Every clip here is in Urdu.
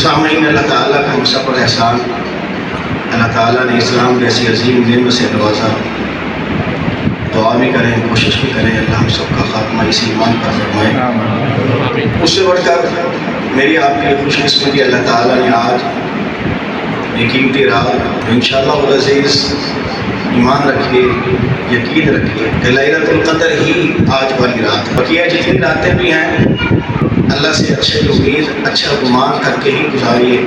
سامعین، اللہ تعالیٰ کا ہم سب پر احسان، اللہ تعالیٰ نے اسلام جیسی عظیم نعمت سے نوازا. دعا بھی کریں، کوشش بھی کریں، اللہ ہم سب کا خاتمہ اسی ایمان پر فرمائے. اس سے بڑھ کر میری آپ کی خوش قسمتی، اللہ تعالیٰ نے آج یہ قیمتی رات انشاءاللہ العزیز ایمان رکھیے، یقین رکھیے کہ لیلۃ القدر ہی آج والی رات. بقیہ جتنی راتیں بھی ہیں اللہ سے اچھے امید، اچھا گمان کر کے ہی گزاریے.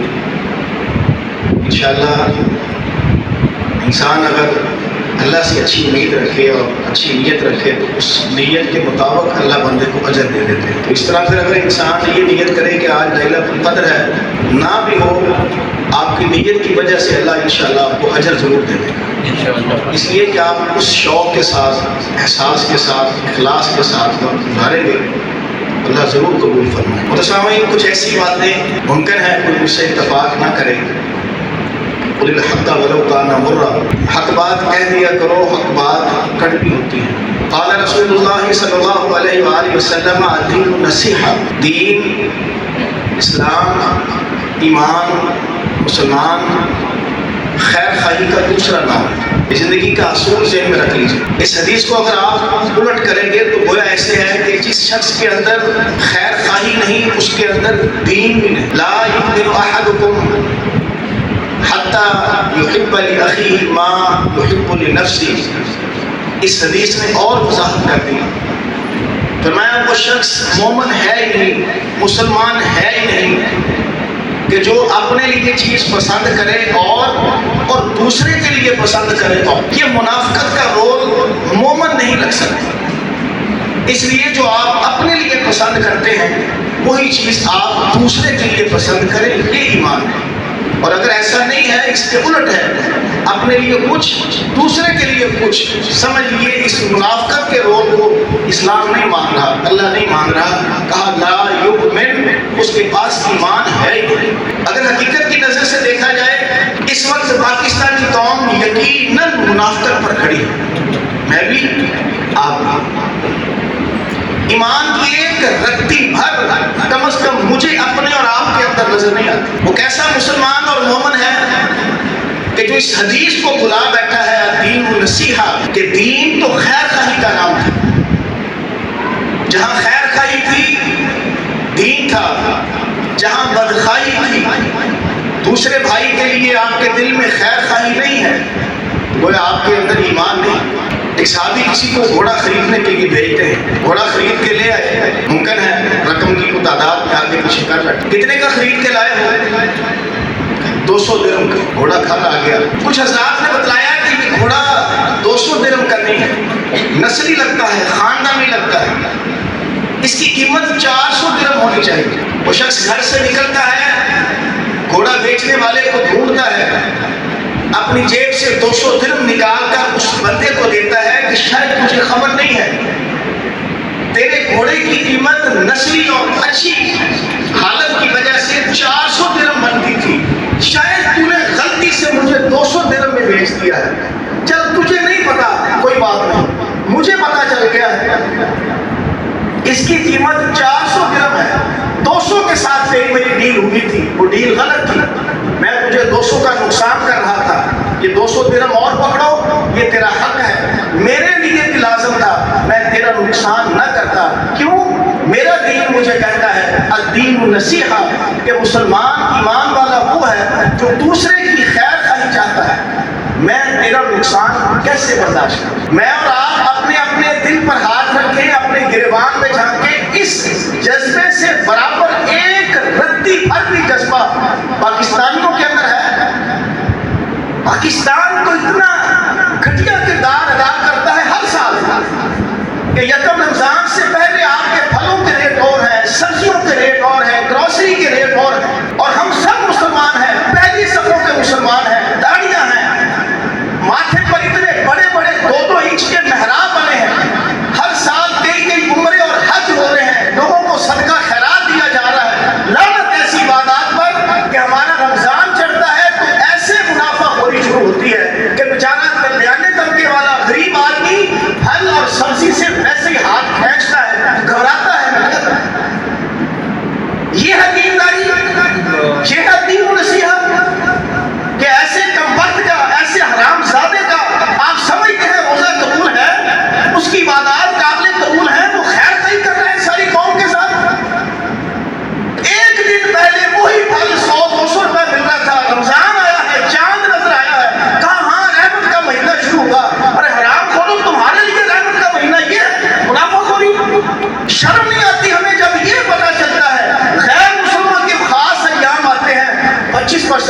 انشاءاللہ انسان اگر اللہ سے اچھی امید رکھے اور اچھی نیت رکھے تو اس نیت کے مطابق اللہ بندے کو اجر دے دیتے ہیں. تو اس طرح پھر اگر انسان یہ نیت کرے کہ آج لیلۃ القدر ہے، نہ بھی ہو، آپ کی نیت کی وجہ سے اللہ انشاءاللہ آپ کو اجر ضرور دے دے گا. اس لیے کہ آپ اس شوق کے ساتھ، احساس کے ساتھ، اخلاص کے ساتھ وقت گزاریں گے، اللہ ضرور قبول فرمائے. اور سامعین، کچھ ایسی باتیں ممکن ہے کوئی مجھ سے اتفاق نہ کرے. قل الحق ولو کان مرا، حق بات کہہ دیا کرو، حق بات کڑوی ہوتی ہے. قال رسول اللہ صلی اللہ علیہ وآلہ وسلم الدین النصیحہ، دین، اسلام، ایمان، مسلمان خیر خواہی کا دوسرا نام ہے. زندگی کا اصول ذہن میں رکھ لیجیے. اس حدیث کو اگر آپ الٹ کریں گے تو گویا ایسے ہے کہ جس شخص کے اندر خیر خواہی نہیں، اس کے اندر دین بھی نہیں. لا یؤمن احدکم حتی یحب لاخیہ ما یحب لنفسہ. اس حدیث نے اور وضاحت کر دی. فرمایا وہ شخص مومن ہے ہی نہیں، مسلمان ہے ہی نہیں کہ جو اپنے لیے چیز پسند کرے اور دوسرے کے لیے پسند کرے. اور یہ منافقت کا رول مومن نہیں لگ سکتا. اس لیے جو آپ اپنے لیے پسند کرتے ہیں وہی چیز آپ دوسرے کے لیے پسند کریں، یہ ایمان ہے. اور اگر ایسا نہیں ہے، اس کے الٹ ہے، اپنے لیے کچھ، دوسرے کے لیے کچھ، سمجھ لیے اس منافقت کے رول کو اسلام نہیں مان رہا، اللہ نہیں مان رہا. کہا لا یؤمن، اس کے پاس ایمان ہے ہی نہیں. اگر حقیقت کی نظر سے دیکھا جائے اس وقت پاکستانی قوم یقیناً منافقت پر کھڑی ہے. میں بھی، آپ بھی. ایمان کی ایک رتی بھر کم از کم مجھے اپنے اور آپ کے اندر نظر نہیں آتی. وہ کیسا مسلمان اور مومن ہے کہ جو اس حدیث کو بلا بیٹھا ہے الدین النصیحہ، کہ دین تو خیر خواہی کا نام تھا. جہاں خیر خواہی تھی دین تھا، جہاں بدخواہی تھی، دوسرے بھائی کے لیے آپ کے دل میں خیر خواہی نہیں ہے، وہ آپ کے اندر ایمان نہیں. ایک صحابی کسی کو گھوڑا خریدنے کے لیے بھیجتے ہیں، گھوڑا خرید کے لے آئے. ممکن ہے رقم کی کوئی تعداد میں آگے پیچھے کر رکھے. کتنے کا خرید کے لائے ہو؟ 200 درہم کا. گھوڑا کھل آ گیا. کچھ حضرات نے بتلایا کہ یہ گھوڑا 200 درہم کا نہیں ہے، نسلی لگتا ہے، خاندانی لگتا ہے، اس کی قیمت 400 درہم ہونی چاہیے. وہ شخص گھر سے نکلتا ہے، گھوڑا بیچنے والے کو ڈھونڈتا ہے، اپنی جیب سے 200 درہم نکال کر اس بندے کو دیتا ہے کہ شاید مجھے خبر نہیں ہے، تیرے گھوڑے کی قیمت نسلی اور اچھی حالت کی وجہ سے 400 درہم بنتی تھی، شاید تو نے غلطی سے مجھے 200 درہم میں بیچ دیا ہے. چل تجھے نہیں پتا، کوئی بات نہیں، مجھے پتا چل گیا ہے اس کی قیمت 400 درہم ہے. 200 کے ساتھ تیری میری ڈیل ہوئی تھی، وہ ڈیل غلط تھی، میں تجھے 200 کا نقصان کر رہا تھا. یہ 200 درہم اور پکڑو، یہ تیرا حق ہے، میرے لیے بھی لازم تھا میں تیرا نقصان نہ کرتا. کیوں؟ میرا دین مجھے کہتا ہے الدین النصیحہ، کہ مسلمان ایمان والا وہ ہے جو دوسرے کی خیر خواہی چاہتا ہے. میں تیرا نقصان کیسے برداشت کروں؟ میں اور آپ اپنے اپنے دل پر ہاتھ رکھیں، اپنے گریبان میں جھانکیں. اس جذبے سے برابر ایک رتی بھر بھی جذبہ پاکستانیوں کے اندر ہے؟ پاکستان تو اتنا گھٹیا کردار ادا کرتا ہے ہر سال کہ یکم رمضان سے پہلے آپ کے پھلوں کے ریٹ اور ہیں، سبزیوں کے ریٹ اور ہیں، گروسری کے ریٹ اور ہیں، اور ہم سب مسلمان ہیں، پہلی صفوں کے مسلمان ہیں، داڑیاں ہیں، ماتھے پر اتنے بڑے بڑے 2-2 انچ کے محراب بنے ہیں، ہر سال کئی عمرے اور حج ہو رہے ہیں، لوگوں کو صدقہ خیرات دیا جا رہا ہے.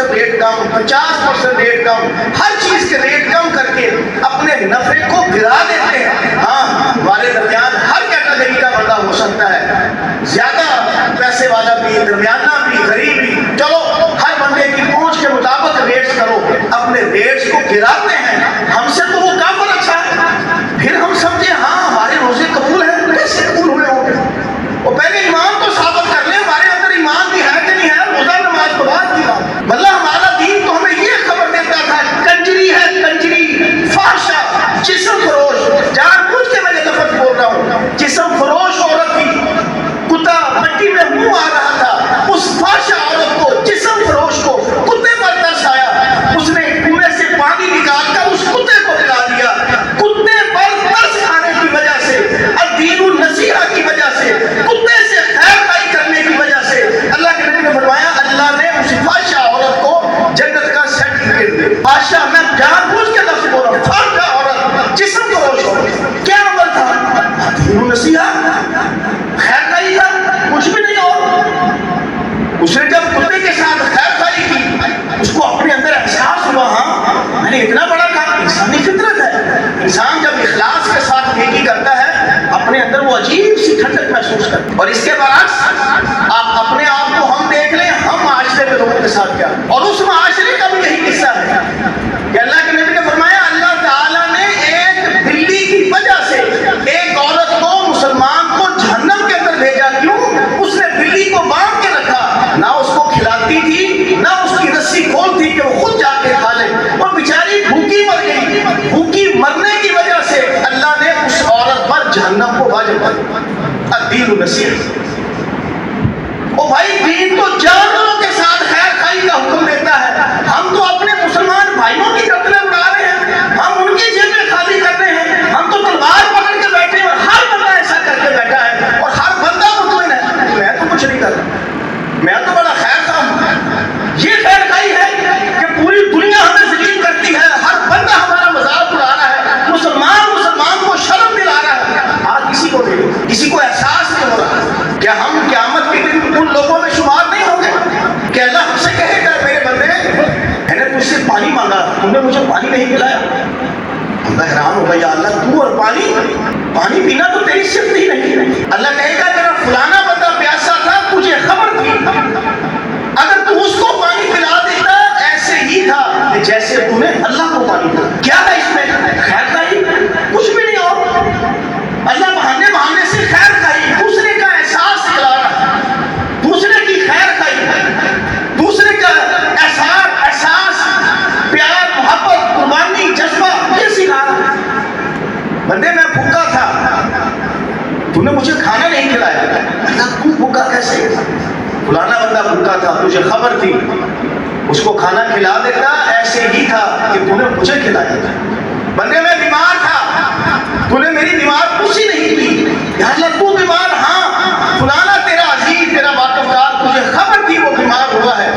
30% ریٹ کم، 50% ریٹ کم، ہر چیز کے ریٹ کم کر کے اپنے نفع کو گرا دیتے ہیں۔ ہاں ہمارے درمیان ہر کیٹیگری کا بندہ ہو سکتا ہے، زیادہ پیسے والا بھی، درمیانہ بھی، غریب بھی، چلو ہر بندے کی پہنچ کے مطابق ریٹس کرو، اپنے ریٹس کو گراتے ہیں۔ ہم سے تو وہ کافر اچھا ہے، پھر ہم سمجھے ہاں ہمارے روزے قبول ہیں، کیسے قبول ہوئے ہوں گے؟ وہ پہلے ایمان تو ثابت کر لیں، ہمارے اندر ایمان بھی ہے کہ نہیں ہے، روزہ نماز کے بعد کی بات۔ بلّہ ہمارا دین تو ہمیں یہ خبر دیتا تھا کنجری ہے، کنجری، فحشہ، جسم فروش، جان بوجھ کے میں یہ لفظ بول رہا ہوں، جسم فروش عورت تھی، کتا مٹی میں منہ آ رہا تھا، اس فحشہ عورت کو، جسم فروش کو کتے پر ترس آیا، اس نے کنویں سے پانی نکال کر اس کتے کو پلا دیا۔ کتے پر ترس کھانے کی وجہ سے، الدین النصیحہ کی وجہ سے، کتے سے خیر خائی کرنے کی وجہ سے اللہ کے نبی نے فرمایا اللہ نے اس فحشہ عورت کو جنت کا سرٹیفکیٹ دیا۔ فحشہ میں جان بوجھ کے لفظ بول رہا ہوں، فحشہ عورت، جسم فروش عورت، کیا عمل تھا؟ الدین النصیحہ، خیر خائی تھا، کچھ بھی نہیں۔ اور اس نے جب کتے کے ساتھ خیر خائی کی، اس کو اپنے اندر احساس ہوا ہاں میں نے اتنا بڑا کام، انسانی فطرت ہے، انسان جب اخلاص کے ساتھ نیکی کرتا ہے اپنے اندر وہ عجیب سی ٹھنڈک محسوس کرتا ہے۔ اور اس کے برعکس آپ اپنے آپ کو ہم دیکھ لیں، ہم معاشرے میں لوگوں کے ساتھ کیا، اور اس معاشرے کا بھی یہی قصہ ہے کہ اللہ کے نبی نے فرمایا اللہ تعالیٰ نے ایک بلی کی وجہ سے ایک عورت کو، مسلمان کو جہنم کے اندر بھیجا۔ کیوں؟ اس نے بلی کو باندھ کے رکھا، نہ اس کو کھلاتی تھی، نہ اس کی رسی کھولتی کہ وہ خود جا کے کھا لے، اور بیچاری بھوکی مر گئی۔ بھوکی مرنے کی وجہ سے اللہ نے اس عورت پر جہنم کو واجب کر دیا۔ الدین النصیحہ۔ او بھائی دین تو جانوروں کے ساتھ خیر خائی کا حکم دیتا ہے، ہم تو اپنے مسلمان بھائیوں کی قتلیں اڑا رہے ہیں، ہم ان کی جیبیں خالی کر رہے ہیں، ہم تو تلوار پکڑ کے بیٹھے ہیں اور ہر بندہ ایسا کر کے بیٹھا ہے اور ہر بندہ مطمئن ہے میں تو کچھ نہیں کر رہا، میں تو بڑا خیر خواہ ہوں۔ یہ خیر خائی ہے کہ پوری دنیا ہمیں ذلیل کرتی ہے، ہر بندہ ہمارا مذاق اڑا رہا ہے، مسلمان کو شرم دلا رہا ہے، آج کسی کو نہیں، کسی کو احساس نہیں ہو رہا۔ کیا ہم قیامت کے دن ان لوگوں میں شمار نہیں ہوں گے کہ اللہ ہم سے کہے گا میرے بندے میں نے تجھ سے پانی مانگا، تم نے مجھے پانی نہیں پلایا؟ اللہ حیران ہو گیا، اللہ تو اور پانی پینا تو تیری صفت ہی نہیں۔ اللہ کہے گا میرا فلانا بندہ پیاسا تھا، تجھے خبر تھی، اگر تو اس کو پانی پلا دیتا ایسے ہی تھا کہ جیسے تم نے اللہ کو پانی پلایا۔ کیا ہے اس میں خیر خائی؟ کچھ بھی نہیں۔ اور اللہ بہانے سے خیر خائی، دوسرے کا احساس دلا رہا ہے، دوسرے کی خیر خائی، دوسرے کا احساس، پیار، محبت، قربانی، جذبہ، یہ سکھا رہا ہے۔ بندے میں بھوکا تھا، تم نے مجھے کھانا نہیں کھلایا۔ اللہ تو بھوکا کیسے؟ فلانا بندہ بھوکا تھا، تجھے خبر تھی، اس کو کھانا کھلا دیتا ایسے ہی تھا کہ تم نے مجھے کھلایا تھا۔ بندے میں بیمار تھا، تو نے میری بیمار پوچھی نہیں کی، یا اللہ تو بیمار، ہاں فلانا تیرا عزیز، تیرا واقفدار، تجھے خبر تھی وہ بیمار ہوا ہے،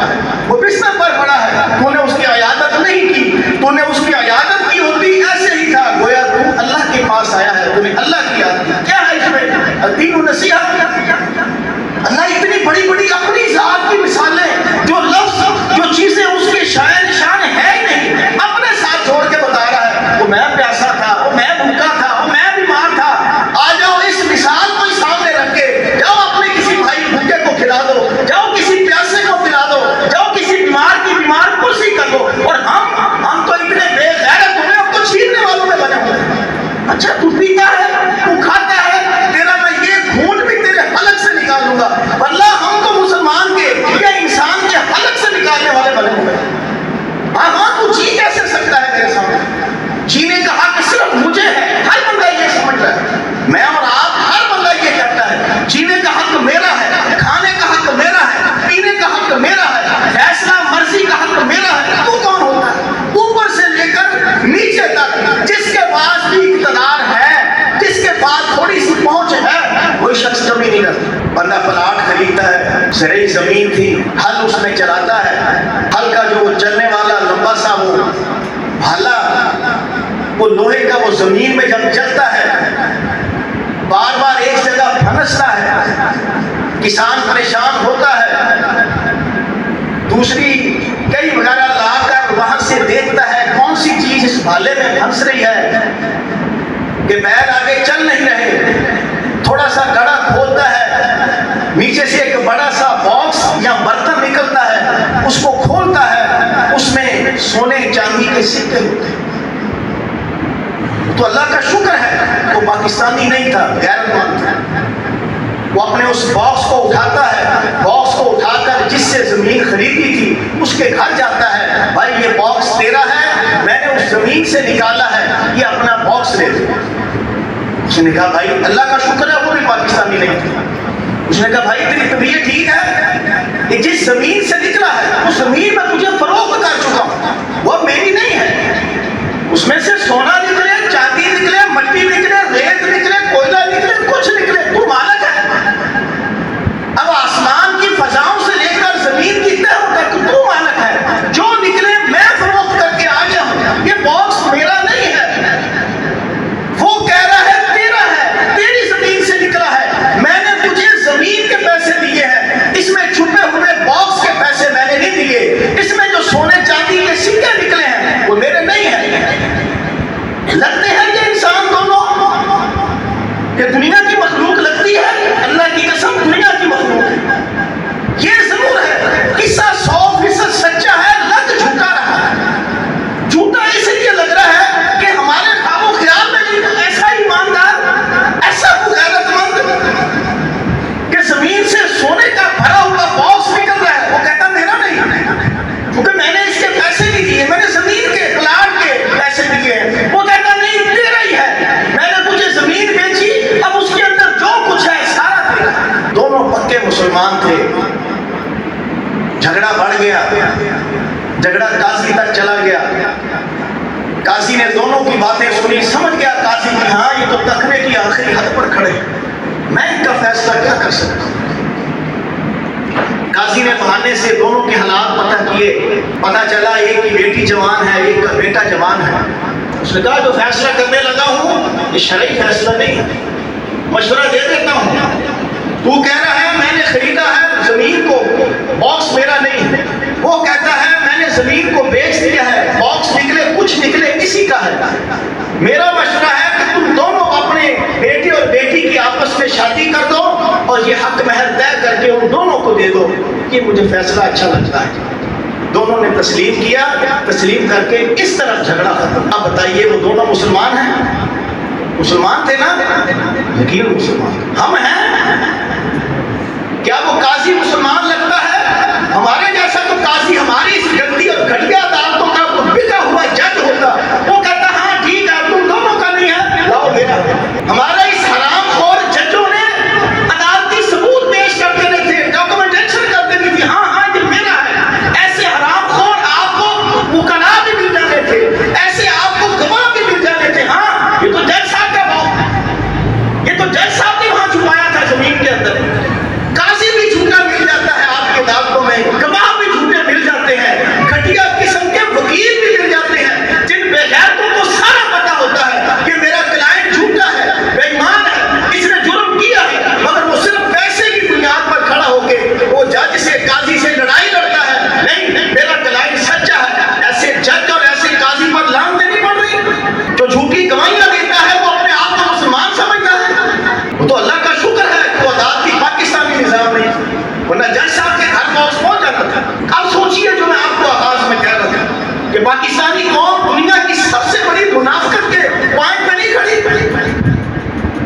وہ بستر پر پڑا ہے، تو نے اس کی عیادت نہیں کی، تو نے اس کی عیادت کی ہوتی ایسے ہی تھا، گویا تو اللہ کے پاس آیا ہے، تو نے اللہ کی یاد کی۔ کیا ہے اس میں؟ الدین النصیحہ۔ اللہ اتنی بڑی بڑی اپنی ذات کی مثالیں، جو لفظ، جو چیزیں اس کے شاعر نشان ہے ہی نہیں، اپنے ساتھ جوڑ کے بتا رہا ہے، وہ میں پیاسا تھا، وہ میں بھوکا تھا، وہ میں بیمار تھا۔ آ جاؤ اس مثال کو سامنے رکھ کے، جاؤ اپنے کسی بھائی بھوکے کو کھلا دو، جاؤ کسی پیاسے کو پلا دو، جاؤ کسی بیمار کی بیمار کرسی کر دو، اور ہم تو اتنے بے غیرت ہوئے، ہم تو چھیننے والوں میں بنے ہوئے ہیں۔ اچھا تو پیتا ہے، تو کھاتا ہے، تیرا میں یہ گھونٹ بھی تیرے حلق سے نکالوں گا، واللہ ہم تو مسلمان کے یا انسان کے حلق سے نکالنے والے بنے ہوئے ہیں۔ ہاں تو جی کیسے سکتا ہے میرے سامنے؟ جینے کا حق صرف مجھے ہے، ہر بندہ یہ سمجھ رہا ہے، میں اور آپ ہر بندہ یہ کہتا ہے جینے کا حق میرا ہے، کھانے کا حق میرا ہے، پینے کا حق میرا ہے، فیصلہ مرضی کا حق میرا ہے۔ تو کون ہوتا ہے اوپر سے لے کر نیچے تک جس کے پاس بھی اقتدار ہے، جس کے پاس تھوڑی سی پہنچ ہے، وہی شخص کبھی نہیں کرتا۔ بندہ پلاٹ خریدتا ہے، زرعی زمین تھی، ہل اس میں چلاتا ہے، ہل کا جو چلنے والا لمبا سا وہ بھالا، وہ لوہے کا وہ زمین میں جب چلتا ہے بار بار ایک جگہ پھنستا ہے، کسان پریشان ہوتا ہے، دوسری کئی سے دیکھتا ہے کون سی چیز اس بھالے میں پھنس رہی ہے کہ بیل آگے چل نہیں رہے، تھوڑا سا گڑھا کھولتا ہے، نیچے سے ایک بڑا سا باکس یا برتن نکلتا ہے، اس کو کھولتا ہے، اس میں سونے چاندی کے سکے ہوتے ہیں۔ تو اللہ کا شکر ہے وہ پاکستانی نہیں تھا، غیرت مند تھا۔ وہ اپنے اس باکس کو اٹھاتا ہے، باکس کو اٹھا کر جس سے زمین خریدی تھی اس کے گھر جاتا ہے، بھائی یہ باکس تیرا ہے، میں نے اس زمین سے نکالا ہے، یہ اپنا باکس لے دو۔ اس نے کہا بھائی اللہ کا شکر ہے وہ بھی پاکستانی نہیں تھا۔ اس نے کہا بھائی تیری طبیعت ٹھیک ہے؟ کہ جس زمین سے نکلا ہے اس زمین میں تجھے فروخت کر چکا ہوں، وہ میری نہیں ہے۔ اس میں سے سونا نکلے، چاندی نکلے، مٹی نکلے، ریت نکلے، کوئلہ نکلے، کچھ نکلے، تو مالک ہے۔ اب آسمان کی فضاؤں سے لے کر زمین کی تہ تک تو مالک ہے، جو نکلے میں فروخت کر کے آ گیا ہوں، یہ باکس میرا نہیں ہے۔ وہ کہہ رہا ہے تیرا ہے، تیری زمین سے نکلا ہے، میں نے تجھے زمین کے پیسے دیے ہیں، اس میں چھپے ہوئے باکس کے پیسے میں نے نہیں دیے، اس میں جو سونے چاندی کے سکے نکلے ہیں وہ میرے نہیں ہیں۔ لگتے ہیں یہ انسان دونوں کہ دنیا کی مخلوق لگتی ہے، اللہ کی قسم دنیا کی مخلوق ہے۔ یہ ضرور ہے قصہ 100% سچا ہے، لگ جھوٹا رہا ہے۔ جھوٹا اس لیے لگ رہا ہے کہ ہمارے خواب و خیال میں ایسا ایماندار، ایسا غیرت مند کہ زمین سے سونے کا بھرا ہوا باکس نکل رہا ہے، وہ کہتا میرا نہیں، کیونکہ میں نے اس کے پیسے نہیں دیے، میں نے زمین کے پلاٹ کے پیسے دیے ہیں۔ وہ کہتا نہیں تیرا ہی ہے، میں نے تجھے زمین بیچی، اب اس کے اندر جو کچھ ہے سارا تیرا۔ دونوں پکے مسلمان تھے، جھگڑا بڑھ گیا، جھگڑا قاضی تک چلا گیا۔ قاضی نے دونوں کی باتیں سنی، سمجھ گیا قاضی کہ ہاں یہ تو تخنے کی آخری حد پر کھڑے، میں ان کا فیصلہ کیا کر سکتا ہوں۔ قاضی نے بہانے سے دونوں کے حالات پتہ کیے، پتہ چلا ایک کی بیٹی جوان ہے، ایک کا بیٹا جوان ہے۔ اس نے کہا جو فیصلہ کرنے لگا ہوں یہ شرعی فیصلہ نہیں ہے، مشورہ دے دیتا ہوں۔ تو کہہ رہا ہے میں نے خریدا ہے زمین کو، باکس میرا نہیں ہے۔ وہ کہتا ہے میں نے زمین کو بیچ دیا ہے، باکس نکلے کچھ نکلے کسی کا ہے۔ میرا مشورہ ہے کہ تم دونوں اپنے بیٹے اور بیٹی کی آپس میں شادی کر دو اور یہ حق مہر طے کر کے ان دونوں کو دے دو، یہ مجھے فیصلہ اچھا لگتا ہے۔ دونوں نے تسلیم کیا، تسلیم کر کے اس طرف جھگڑا ختم۔ اب بتائیے وہ دونوں مسلمان ہیں؟ مسلمان تھے نا؟ یقین مسلمان ہم ہیں۔ کیا وہ قاضی مسلمان لگتا ہے؟ ہمارے جیسا تو قاضی ہماری اس گندی اور گھٹیا عدالتوں کا بکا ہوا جج ہوتا، وہ کہتا ہاں ٹھیک ہے تم دونوں کا نہیں ہے، لاؤ میرا۔ ہمارا اس حرام خور ججوں نے عدالتی ثبوت پیش کر دینے تھے، ڈاکومنٹیشن کر دینی تھی، ہاں ہاں یہ میرا ہے۔ ایسے حرام خور آپ کو وکلا بھی مل جانے تھے، ایسے آپ کو گواہ بھی مل جانے تھے، ہاں یہ تو جج صاحب کا بات ہے، یہ تو جج صاحب نے وہاں چھپایا تھا زمین کے اندر۔ قاضی بھی جھوٹا مل جاتا ہے آپ کی عدالتوں میں، گواہ بھی جھوٹے مل جاتے ہیں، گھٹیا قسم کے وکیل بھی مل جاتے ہیں جن بغیرتوں کو سارا پتا ہوتا ہے کہ میرا کلائنٹ جھوٹا ہے، بے ایمان ہے، اس نے جرم کیا ہے، مگر وہ صرف پیسے کی بنیاد پر کھڑا ہو کے وہ جج سے قاضی سے لڑائی لڑتا ہے، نہیں میرا کلائنٹ سچا ہے۔ ایسے جج اور ایسے قاضی پر لان دینی پڑ رہی، جو جھوٹی گواہیاں دیتا ہے وہ اپنے آپ کو مسلمان سمجھتا ہے۔ وہ تو اللہ کا شکر ہے کہ وہ عدالتی پاکستانی نظام نہیں، ورنہ جج صاحب کے گھر باکس پہنچ جاتا تھا۔ اب سوچئے جو میں آپ کو آغاز میں کہہ رہا تھا کہ پاکستانی قوم دنیا کی سب سے بڑی منافقت کے پوائنٹ پہ نہیں کھڑی۔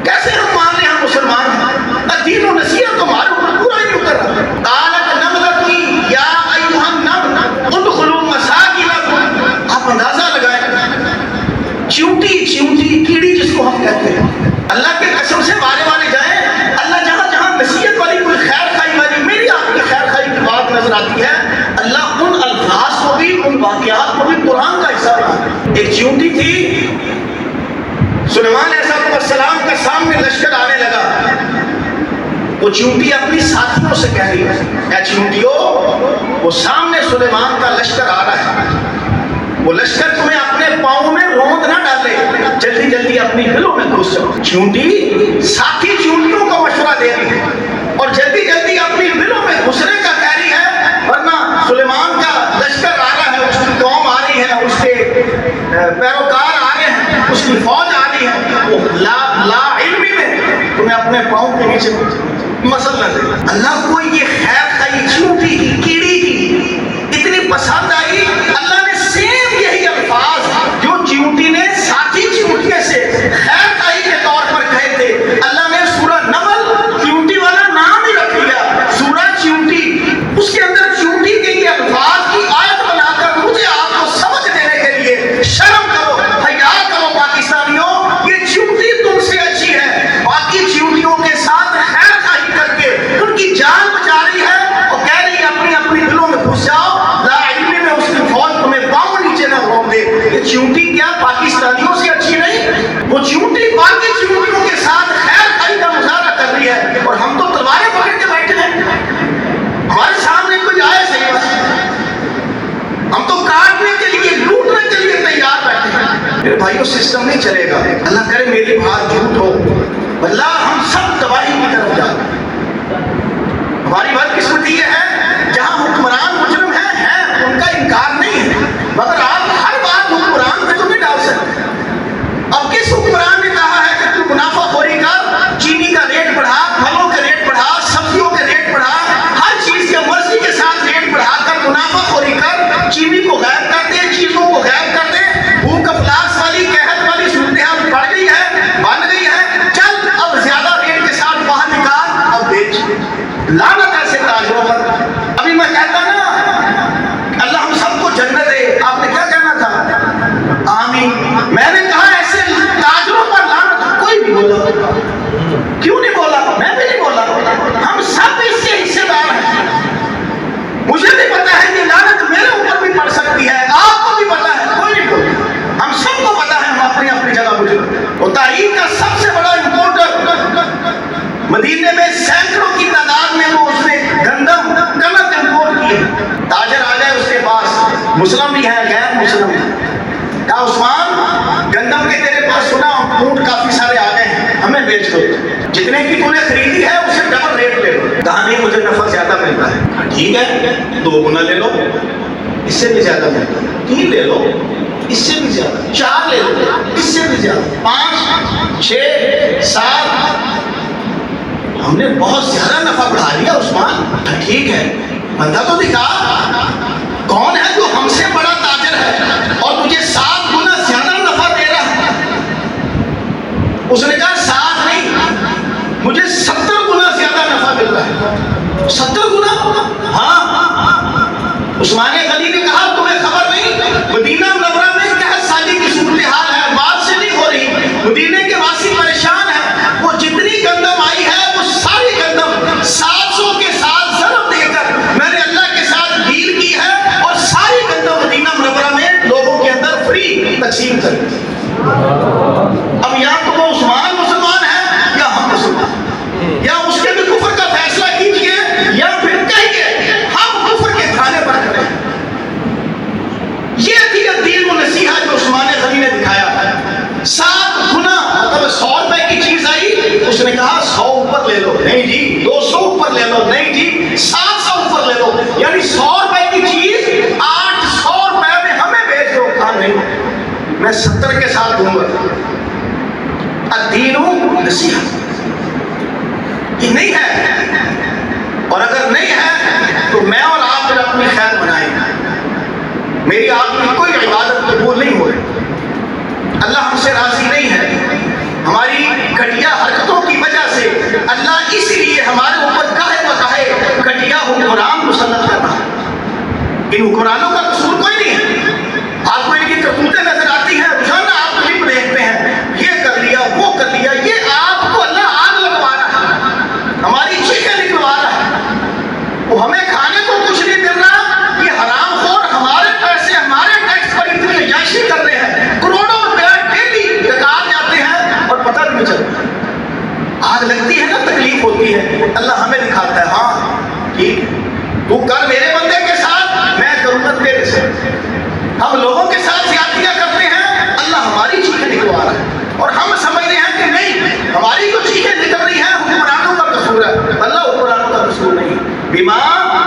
کیسے ہم مان رہے ہیں ہم مسلمان ہیں؟ دین و نصیحت تو ہمارے اوپر پورا ہی اتر رہا ہے۔ قالت نملۃ یا ایھا النمل ادخلوا مساکنکم، آپ اندازہ لگائیں چیونٹی کیڑی جس کو ہم کہتے ہیں، اللہ کے قسم سے بارے والے جائیں، اللہ جہاں جہاں نصیحت والی کوئی خیر خائی والی میری آپ کی خیر خائی کی بات نظر آتی ہے، اللہ ان الفاظ کو بھی ان واقعات کو بھی قرآن کا حصہ بنا۔ ایک چیونٹی تھی، سلیمان علیہ السلام کے سامنے لشکر آنے لگا، وہ چیونٹی اپنی ساتھیوں سے کہہ رہی ہے اے چیونٹیوں، وہ سامنے سلیمان کا لشکر آ رہا ہے، وہ لشکر تمہیں اپنے پاؤں میں روند نہ ڈالے، جلدی جلدی اپنی دلوں میں گھس جاؤ۔ چیونٹی ساتھی چیونٹیوں کو مشورہ دے رہی ہے اور جلدی جلدی اپنی دلوں میں گھسنے کا کہہ رہی ہے، ورنہ سلیمان کا لشکر آ رہا ہے، اس کی قوم آ رہی ہے، پیروکار آ گئے ہیں، اس کی فوج آ رہی ہے، وہ لا علمی میں تمہیں اپنے پاؤں کے نیچے مسل نہ دے۔ اللہ کو یہ خیر خائی چیونٹی کی کیڑی کی اتنی پسند آئی، اللہ نے سیم یہی الفاظ جو چیونٹی نے ساتھی چیونٹی سے خیر خائی کے طور پر کہے تھے، اللہ نے سورہ نمل چیونٹی والا نام ہی رکھ لیا، سورہ چیونٹی، اس کے اندر چیونٹی کے یہ الفاظ کی آیت بنا کر مجھے آپ کو سمجھ دینے کے لیے شرم کرو، حیا کرو پاکستانیوں، یہ چیونٹی تم سے اچھی ہے، باقی چیونٹیوں کے ساتھ خیر خائی کر کے ان کی جان بچا رہی ہے اور کہہ رہی ہے اپنی اپنی دلوں میں گھس جاؤ، لا علمی میں اس کی فوج تمہیں پاؤں نیچے نہ روک دے۔ یہ چیونٹی کیا پاکستانیوں سے اچھی نہیں؟ وہ چیونٹی باقی چیونٹیوں کے ساتھ خیر خائی کا مظاہرہ کر رہی ہے اور ہم تو تلواریں پکڑ کے بیٹھے ہیں، ہمارے سامنے کوئی آئے صحیح بات، ہم تو کاٹنے کے لیے لوٹنے کے لیے تیار بیٹھے ہیں۔ میرے بھائیو سسٹم نہیں چلے گا، اللہ کرے میری بات جھوٹ ہو، اللہ ہم سب تباہی کی طرف جا رہے ہیں۔ ہماری بدقسمتی یہ ہے جہاں حکمران مجرم ہیں ان کا انکار نہیں ہے، مگر آپ ہر بات حکمران پہ تو نہیں ڈال سکتے۔ اب کس حکمران نے کہا ہے کہ تو منافع خوری کر، چینی کا ریٹ بڑھا، پھلوں کے ریٹ بڑھا، سبزیوں کے ریٹ بڑھا، ہر چیز کے مرضی کے ساتھ ریٹ بڑھا کر منافع خوری کر، چینی کو غائب کر دے، چیزوں کو غائب کر دے، بھوک افلاس والی قحط والی صورتحال بڑھ گئی ہے، بن گئی ہے، چل اب زیادہ ریٹ کے ساتھ باہر نکال، اب بیچ۔ لعنت ایسے تاجروں پر۔ ابھی میں کہتا نا اللہ ہم سب کو جنت دے، آپ نے کیا کہنا تھا؟ آمین۔ میں نے کہا ایسے تاجروں پر لعنت، کوئی نہیں بولا، کیوں نہیں بولا؟ میں بھی نہیں بولا، ہم سب اس کے حصے دار ہیں، مجھے بھی پتا ہے کہ لعنت میرے اوپر بھی پڑ سکتی ہے، آپ کو بھی پتا ہے، کوئی نہیں بولا، ہم سب کو پتا ہے، ہم اپنی اپنی جگہ مجھے۔ وہ تاریخ کا سب سے بڑا امپورٹر مدینے میں سینکڑوں کی تعداد میں وہ اس نے گندم کنت امپورٹ کی ہے، تاجر آ گئے اس کے پاس، مسلم بھی ہے غیر مسلم ہے، کہا عثمان گندم کے تیرے پاس سنا اونٹ کافی سارے آ گئے ہیں، ہمیں بیچ دو، جتنے کی تو نے خریدی ہے اسے ڈبل ریٹ لے لو۔ کہا نہیں مجھے نفع زیادہ ملتا ہے۔ ٹھیک ہے 2 گنا لے لو، اس سے بھی زیادہ ملتا ہے، 3 لے لو، اس سے بھی زیادہ، 4 لے لو، اس سے بھی زیادہ، 5 6 7۔ ہم نے بہت زیادہ نفع بڑھا لیا عثمان۔ ٹھیک ہے بندہ تو دکھا، کون ہے جو ہم سے بڑا تاجر ہے اور تجھے 7 گنا زیادہ نفع دے رہا ہے؟ اس نے کہا 7 نہیں، مجھے 70 گنا زیادہ نفع مل رہا ہے۔ 70 گنا؟ ہاں۔ عثمان غنی نے کہا تمہیں خبر نہیں مدینہ منورہ میں کیا سالی کی صورتحال ہے، بات سے نہیں ہو رہی، مدینے کے واسی پریشان ہیں، وہ جتنی گندم آئی ہے وہ ساری گندم 700 کے ساتھ ضرب دے کر میں نے اللہ کے ساتھ ڈیل کی ہے اور ساری گندم مدینہ منورہ میں لوگوں کے اندر فری تقسیم کر دی۔ اب یا تو وہ عثمان مسلمان ہے یا ہم مسلمان، یا اس کے بھی کفر کا فیصلہ کیجئے یا پھر کہیے ہم کفر کے کھانے پر کھڑے۔ یہ تھی الدین والنصیحہ جو عثمان غنی نے دکھایا۔ 7 گنا مطلب 100 روپے کی چیز آئی، اس نے کہا 100 اوپر لے لو، نہیں جی 200 اوپر لے لو، نہیں جی 700 اوپر لے لو، یعنی 100 روپے کی چیز 800 روپے میں ہمیں بیچ دو۔ کہا نہیں میں 70 کے ساتھ دوں گا۔ الدین نصیحہ یہ نہیں ہے، اور اگر نہیں ہے تو میں اور آپ پھر اپنی خیر بنائیں گے، میری آپ کی کوئی عبادت قبول نہیں ہو رہی، اللہ ہم سے راضی نہیں ہے، ہماری گھٹیا حرکتوں کی وجہ سے اللہ اس لیے ہمارے اوپر کہے بکاہے گھٹیا حکمران مسلط کرتا ہے۔ ان حکمرانوں کا قصور کوئی نہیں ہے، آپ کو ان کی کرتوتیں نظر آتی ہیں، روزانہ آپ کلپ دیکھتے ہیں، یہ کر لیا وہ کر لیا، یہ آپ کو اللہ آگ لگوا رہا ہے، ہماری چیخیں نکلوا رہا ہے، وہ ہمیں کھانے کو کچھ نہیں مل رہا، یہ حرام خور ہمارے پیسے ہمارے ٹیکس پر اتنی عیاشی کر رہے ہیں، کروڑوں روپے ڈیلی ڈکار جاتے ہیں اور پتہ نہیں چلتا۔ آگ لگتی ہے نا، تکلیف ہوتی ہے، اللہ ہمیں دکھاتا ہے ہاں ٹھیک تو کر میرے بندے کے ساتھ، میں کروں گا تیرے سے۔ ہم لوگوں کے ساتھ زیادتیاں کرتے ہیں، اللہ ہماری چیخیں نکلوا رہا ہے، اور ہم سمجھ رہے ہیں کہ نہیں ہماری جو چیخیں نکل رہی ہیں حکمرانوں کا قصور ہے، اللہ حکمرانوں کا قصور نہیں۔ بما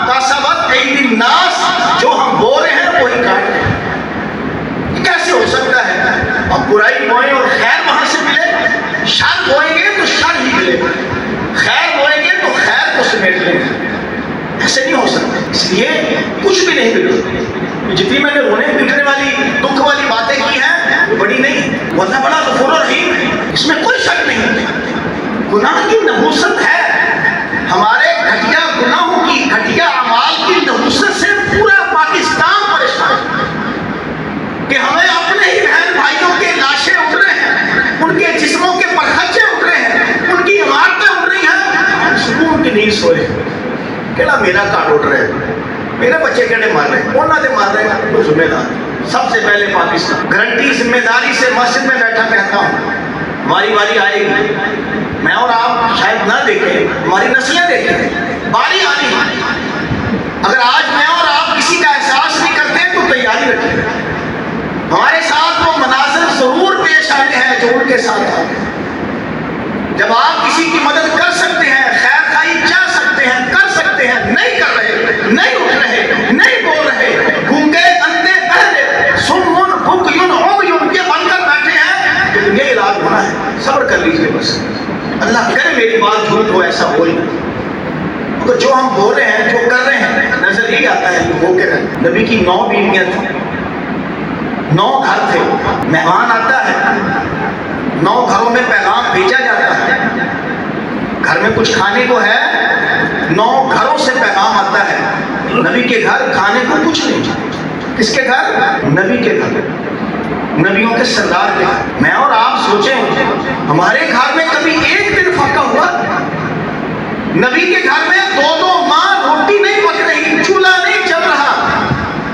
کسبت ایدی الناس، جو ہم بو رہے ہیں وہی کاٹ رہے ہیں، کیسے ہو سکتا ہے؟ ایسے نہیں ہو سکتا. اس لیے کچھ بھی نہیں بگڑا. جتنی میں نے رونے پیٹنے والی دکھ والی باتیں کی ہیں وہ بڑی نہیں, وہ اللہ بڑا غفور رحیم ہے, اس میں کوئی شک نہیں. گناہ کی نحوست ہے, ہمارے گھٹیا گناہوں کی, گھٹیا اعمال کی نحوست سے پورا پاکستان پریشان ہے کہ ہمیں اپنے ہی بہن بھائیوں کے لاشیں اٹھ رہے ہیں, ان کے جسموں کے پرخچے اٹھ رہے ہیں, ان کی عمارتیں اٹھ رہی ہیں, سکون کی نیند سوئے. کہنا میرا کارڈ اٹھ رہے ہیں, میرے بچے کہنے مار رہے ہیں, کون نہ دے مار رہے ہیں, وہ ذمہ دار سب سے پہلے پاکستان. گارنٹی ذمہ داری سے مسجد میں بیٹھا کہتا ہوں, ہماری باری آئے گی. میں اور آپ شاید نہ دیکھیں, ہماری نسلیں دیکھیں, باری آنی ہے. اگر آج میں اور آپ کسی کا احساس نہیں کرتے تو تیاری رکھیں. ہمارے ساتھ وہ مناظر ضرور پیش آتے ہیں جو ان کے ساتھ آتے ہیں. جب آپ کسی کی مدد کر سکتے ہیں, خیر خائی چاہ سکتے ہیں, کر سکتے ہیں, نہیں کر رہے, نہیں اٹھ رہے, نہیں بول رہے, گونگے اندھے بہرے سمن بکیون عمیون کے بن کر بیٹھے ہیں, تو یہ علاج ہونا ہے. صبر کر لیجئے بس. اللہ کرے میری بات جھوٹ ہو, ایسا ہو ہی نہیں. مگر جو ہم بول رہے ہیں, جو کر رہے ہیں, نظر یہ آتا ہے کہ ہو کے رہے. نبی کی 9 بیویاں تھیں, 9 گھر تھے. مہمان آتا ہے, 9 گھروں میں پیغام بھیجا جاتا ہے. گھر میں کچھ کھانے کو ہے, 9 گھروں سے پیغام آتا ہے. نبی کے گھر کھانے کو کچھ نہیں. کس کے گھر؟ نبی کے گھر, نبیوں کے سردار کے گھر. میں اور آپ سوچیں, ہمارے گھر میں کبھی ایک دن فاقہ ہوا؟ نبی کے گھر میں 2 ماہ روٹی نہیں پک رہی, چولہا نہیں چل رہا.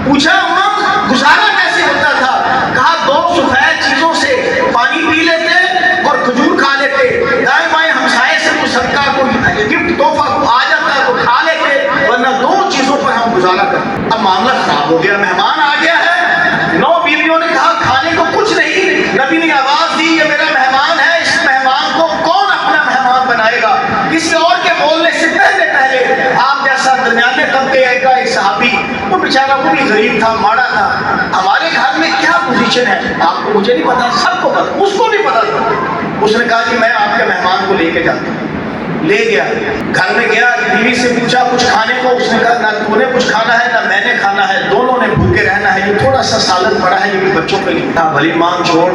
پوچھا اماں گزارا کیسے ہوتا تھا؟ کہا 2 سفید چیزوں سے پانی پی لیتے اور کھجور کھا لیتے. دائیں بائیں ہمسائے سے کچھ صدقہ کوئی گفٹ تحفہ کو آ جاتا تو کھا لیتے, ورنہ 2 چیزوں پر ہم گزارا کرتے. اب معاملہ خراب ہو گیا, مہمان آ گیا ہے. 9 بیویوں نے کہا کھانے کو کچھ نہیں. نبی نے آواز دی, یہ میرا مہمان ہے, اس مہمان کو کون اپنا مہمان بنائے گا؟ کسی اور کے بولنے سے پہلے آپ جیسا درمیانے طبقے کا ایک صحابی, وہ بیچارہ وہ بھی غریب تھا, ماڑا تھا. ہمارے گھر میں کیا پوزیشن ہے آپ کو, مجھے نہیں پتا, سب کو پتا, اس کو بھی پتا تھا. اس نے کہا کہ میں آپ کے مہمان کو لے کے جاتا ہوں. لے گیا, گھر میں گیا, بیوی سے پوچھا کچھ کھانے کو. اس نے کہا نہ تو نے کچھ کھانا ہے نہ میں نے کھانا ہے, دونوں نے بھوکے رہنا ہے. یہ تھوڑا سا سالن پڑا ہے, یہ بھی بچوں کے لیے. بھلی مانگ چھوڑ,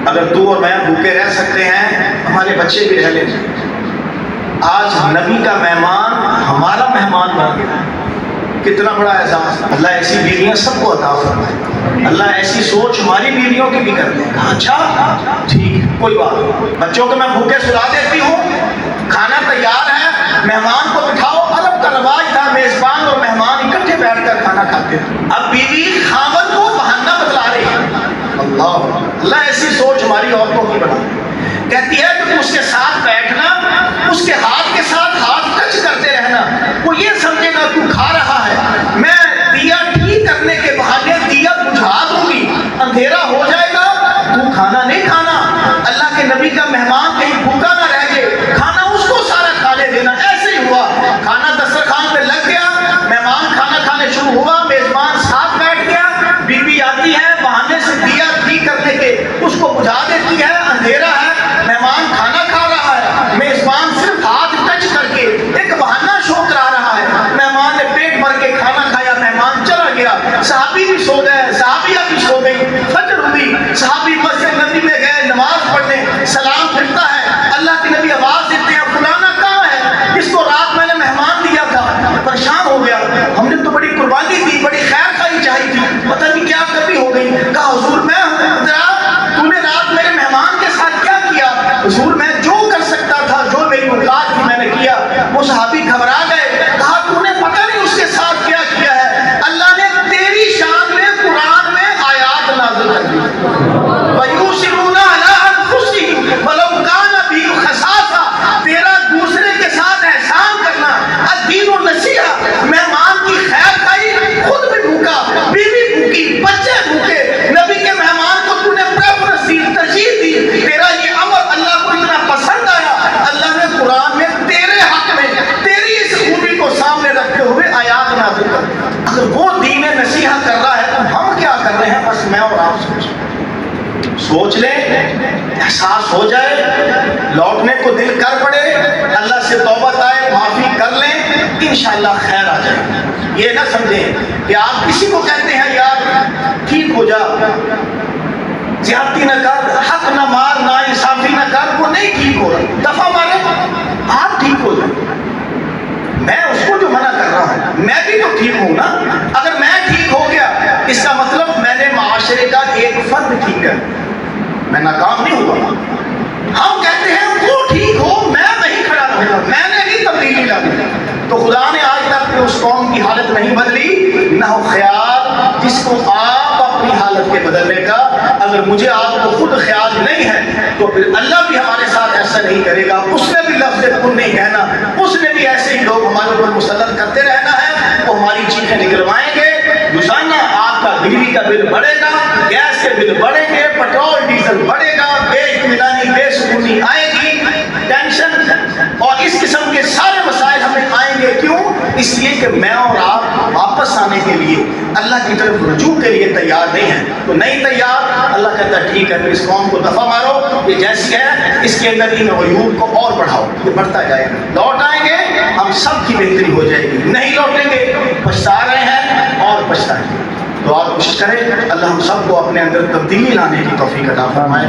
اگر تو اور میں بھوکے رہ سکتے ہیں, ہمارے بچے بھی رہ لیں. آج نبی کا مہمان ہمارا مہمان بن گیا. کتنا بڑا احساس. اللہ ایسی بیویاں سب کو عطا فرمائے. اللہ ایسی سوچ ہماری بیویوں کی بھی کر دے. اچھا ٹھیک ہے, کوئی بات نہیں, بچوں کو میں بھوکے سلا دیتی ہوں, کھانا تیار ہے, مہمان کو بٹھاؤ. عرب کا رواج تھا, میزبان اور مہمان اکٹھے بیٹھ کر کھانا کھاتے تھے. اب بیوی خاوند کو بہانہ بتلا رہی ہے. اللہ ایسی سوچ ہماری عورتوں کی بنا. کہتی ہے کہ اس کے ساتھ بیٹھنا, اس کے ہاتھ کے ساتھ ہاتھ ٹچ کرتے رہنا, وہ یہ سمجھے گا تو کھا رہا ہے. میں دیا ٹھیک کرنے کے بہانے دیا بجھا دوں گی, اندھیرا ہو جائے گا, تو کھانا نہیں کھانا. اللہ کے نبی کا مہمان کہیں بھوکا نہ رہ جائے, کھانا اس کو سارا کھانے دینا. ایسے ہی ہوا, کھانا دسترخوان پہ لگ گیا, مہمان کھانا کھانے شروع ہوا, میزبان ساتھ بیٹھ گیا. بیوی آتی ہے, بہانے سے دیا ٹھیک کرنے کے اس کو بجھا دیتی ہے. اندھیرا ہے, مہمان کھانا کھا رہا ہے, میزبان صرف ہاتھ ٹچ کر کے ایک بہانہ شو کرا رہا ہے. مہمان نے پیٹ بھر کے کھانا کھایا, مہمان چلا گیا. صحابی بھی سو گئے, صحابیہ بھی سو گئی. فجر ہوئی, صحابی مسجد نبی میں گئے نماز پڑھنے. سلام پھرتا ہے, اللہ کے نبی آواز دیتے ہیں فلانا کہاں ہے, اس کو رات میں نے مہمان دیا تھا. پریشان ہو گیا, ہم نے تو بڑی قربانی دی, بڑی خیر خائی چاہی تھی, پتہ نہیں کیا کبھی ہو گئی. کہا حضور میں ہوں. تو نے رات میرے مہمان کے ساتھ کیا کیا؟ حضور میں جو کر سکتا تھا, جو میری اوقات تھی میں نے کیا. وہ صحابی گھبرا گئے. کہا تو نے پتہ نہیں اس کے ساتھ کیا کیا ہے. اللہ نے تیری شان میں قرآن میں آیات نازل کر دی. وَيُؤْثِرُونَ عَلَىٰ أَنفُسِهِمْ وَلَوْ كَانَ بِهِمْ خَصَاصَةٌ. تیرا دوسرے کے ساتھ احسان کرنا, الدین النصیحہ. مہمان کی خیر خائی, خود بھی بھوکا, بیوی بھوکی, بچے بھوکے, نبی کے مہمان کو تو نے پریفرنس دی, ترجیح دی. تیرا یہ امر اللہ کو اتنا پسند آیا, اللہ نے قرآن میں تیرے حق میں تیری اس خوبی کو سامنے رکھتے ہوئے آیات نازل کر دی. اگر وہ دین نصیحت کر رہا ہے تو ہم کیا کر رہے ہیں؟ بس میں اور آپ سوچ لیں, احساس ہو جائے, لوٹنے کو دل کر پڑے, اللہ سے توبہ آئے, معافی کر لیں. انشاءاللہ خیر آ جائے. یہ نہ سمجھیں کہ آپ کسی کو کہتے ہیں یار ٹھیک ہو جا، زیادتی نہ کر، حق نہ مار، نا انصافی نہ کر، وہ نہیں ٹھیک ہو رہا، دفعہ مارے آپ ٹھیک ہو جائیں. میں اس کو جو منع کر رہا ہوں میں بھی تو ٹھیک ہوں نا. اگر میں ٹھیک ہو گیا اس کا مطلب میں نے معاشرے کا ایک فرد ٹھیک کر، میں ناکام نہیں ہوا. ہم کہتے ہیں وہ ٹھیک ہو، میں نہیں کھڑا رہوں گا، میں نے بھی تبدیلی لانی. تو خدا نے آج تک اس قوم کی حالت نہیں بدلی. نہ ہو خیال جس کو آپ اپنی حالت کے بدلنے کا. اگر مجھے آپ کو خود خیال نہیں ہے تو پھر اللہ بھی ہمارے ساتھ ایسا نہیں کرے گا. اس نے بھی لفظ کن نہیں کہنا، اس نے بھی ایسے ہی لوگ ہمارے اوپر مسلط کرتے رہنا ہے. وہ ہماری چیخیں نکلوائیں گے. روزانہ آپ کا بجلی کا بل بڑھے گا، گیس کے بل بڑھیں گے، پیٹرول ڈیزل بڑھے گا، بے اطمینانی بے سکونی آئے گی، ٹینشن اور اس قسم کے سارے مسائل ہمیں آئیں گے. کیوں؟ اس لیے کہ میں اور آپ واپس آنے کے لیے اللہ کی طرف رجوع کے لیے تیار نہیں ہیں. تو نہیں تیار، اللہ کہتا ہے ٹھیک ہے پھر اس قوم کو دفعہ مارو، یہ جیسی ہے اس کے اندر ان عیوب کو اور بڑھاؤ، یہ بڑھتا جائے گا. لوٹ آئیں گے ہم سب کی بہتری ہو جائے گی. نہیں لوٹیں گے پچھتا رہے ہیں اور پچھتائیں گے. تو آپ کوشش کریں اللہ ہم سب کو اپنے اندر تبدیلی لانے کی توفیق عطا فرمائے.